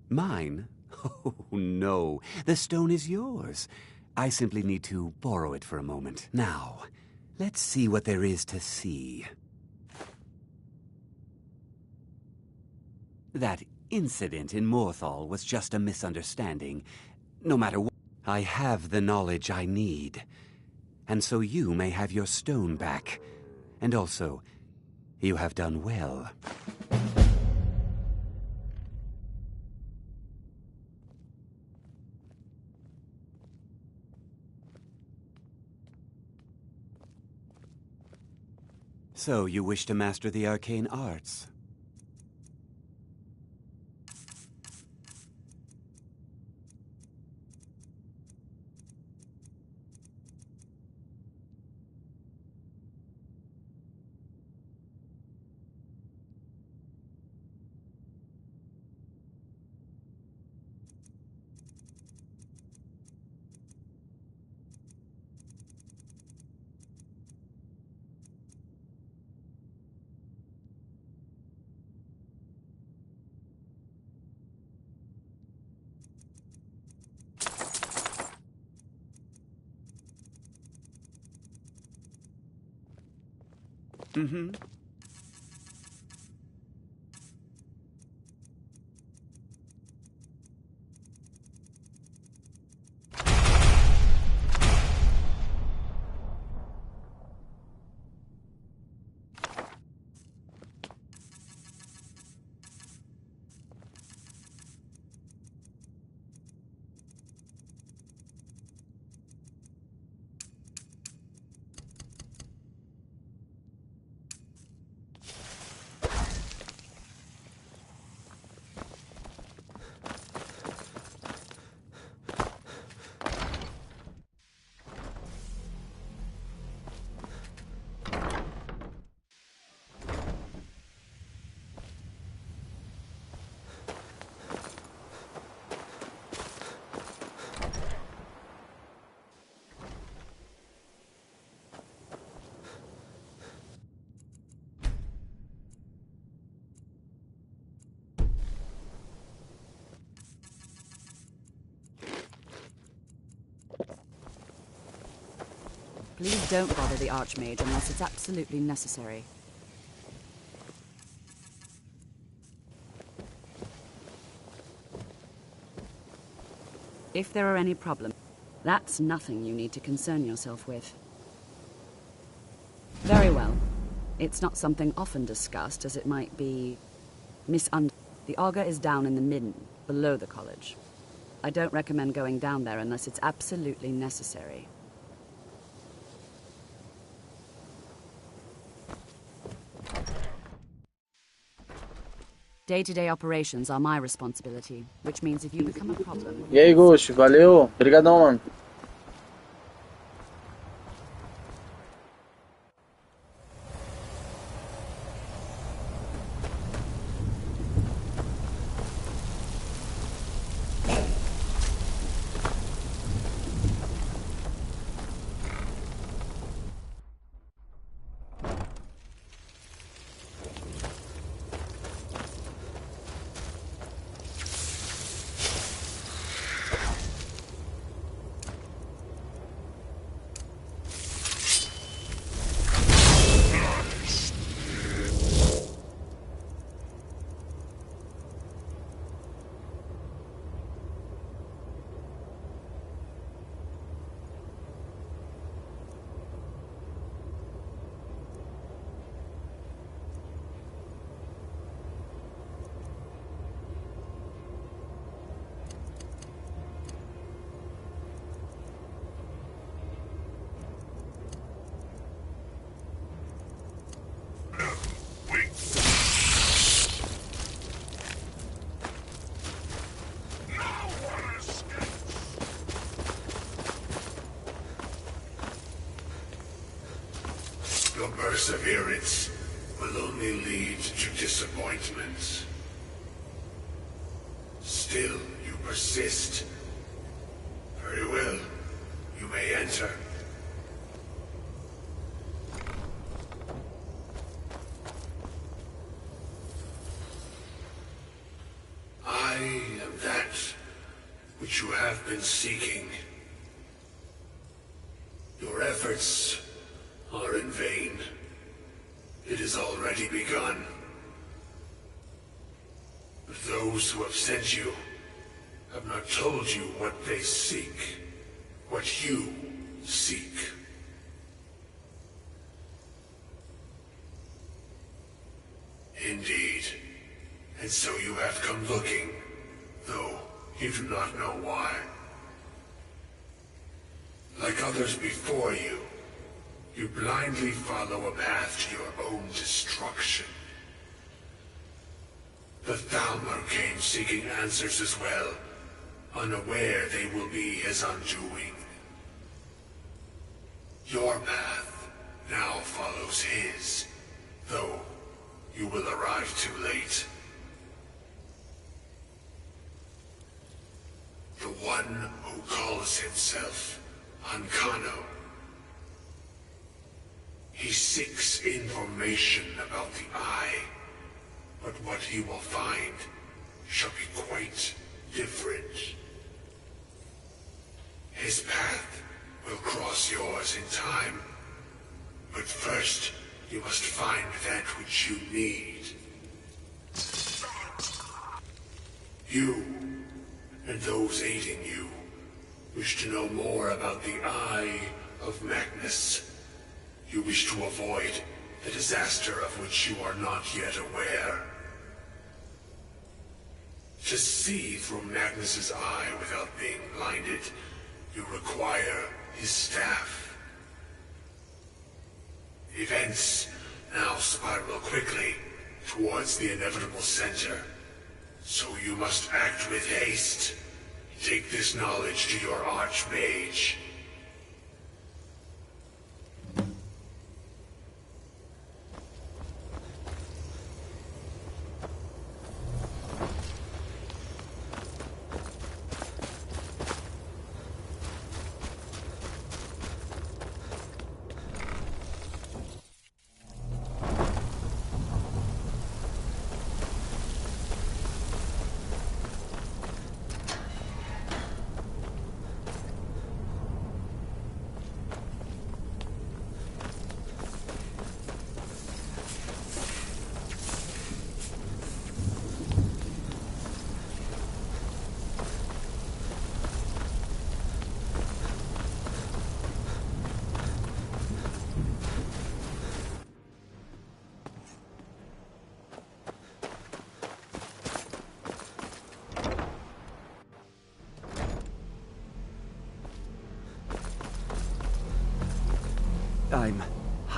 Mine? Oh, no. The stone is yours. I simply need to borrow it for a moment. Now, let's see what there is to see. That incident in Morthal was just a misunderstanding. No matter what, I have the knowledge I need. And so you may have your stone back. And also, you have done well. So, you wish to master the arcane arts? Mm-hmm. Please don't bother the Archmage unless it's absolutely necessary. If there are any problems, that's nothing you need to concern yourself with. Very well. It's not something often discussed, as it might be misunderstood. The Augur is down in the midden, below the college. I don't recommend going down there unless it's absolutely necessary. Day-to-day operations are my responsibility, which means if you become a problem... E aí, Ghost, valeu. Obrigadão, mano. Your perseverance will only lead to disappointment. Still, you persist. Very well. You may enter. I am that which you have been seeking. Your efforts are in vain. It has already begun. But those who have sent you have not told you what they seek, what you seek. Indeed. And so you have come looking, though you do not know why. Like others before you, you blindly follow a path to your own destruction. The Thalmor came seeking answers as well, unaware they will be his undoing. Your path now follows his, though you will arrive too late. The one who calls himself Ankano. He seeks information about the Eye, but what he will find shall be quite different. His path will cross yours in time, but first you must find that which you need. You, and those aiding you, wish to know more about the Eye of Magnus. You wish to avoid the disaster of which you are not yet aware. To see through Magnus's eye without being blinded, you require his staff. Events now spiral quickly towards the inevitable center, so you must act with haste. Take this knowledge to your Archmage.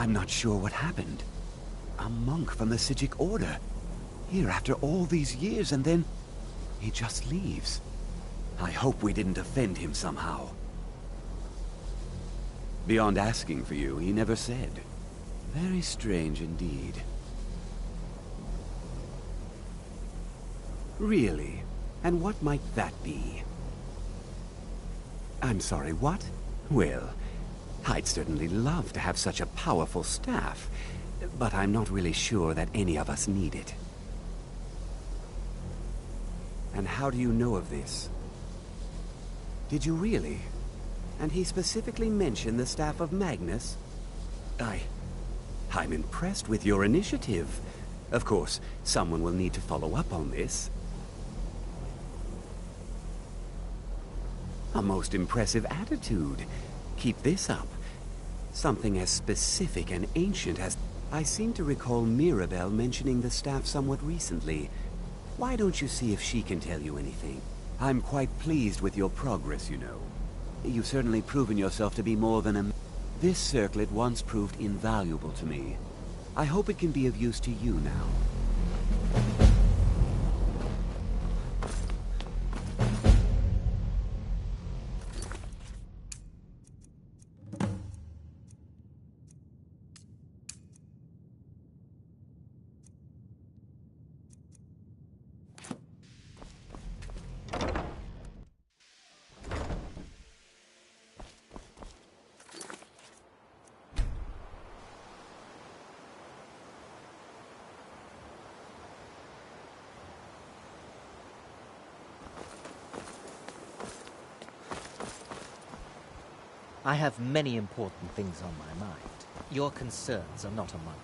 I'm not sure what happened. A monk from the Sijic Order. Here after all these years, and then he just leaves. I hope we didn't offend him somehow. Beyond asking for you, he never said. Very strange indeed. Really? And what might that be? I'm sorry, what? Well, I'd certainly love to have such a powerful staff, but I'm not really sure that any of us need it. And how do you know of this? Did you really? And he specifically mentioned the staff of Magnus? I'm impressed with your initiative. Of course, someone will need to follow up on this. A most impressive attitude. Keep this up. Something as specific and ancient as... I seem to recall Mirabelle mentioning the staff somewhat recently. Why don't you see if she can tell you anything? I'm quite pleased with your progress, you know. You've certainly proven yourself to be more than a... This circlet once proved invaluable to me. I hope it can be of use to you now. I have many important things on my mind. Your concerns are not among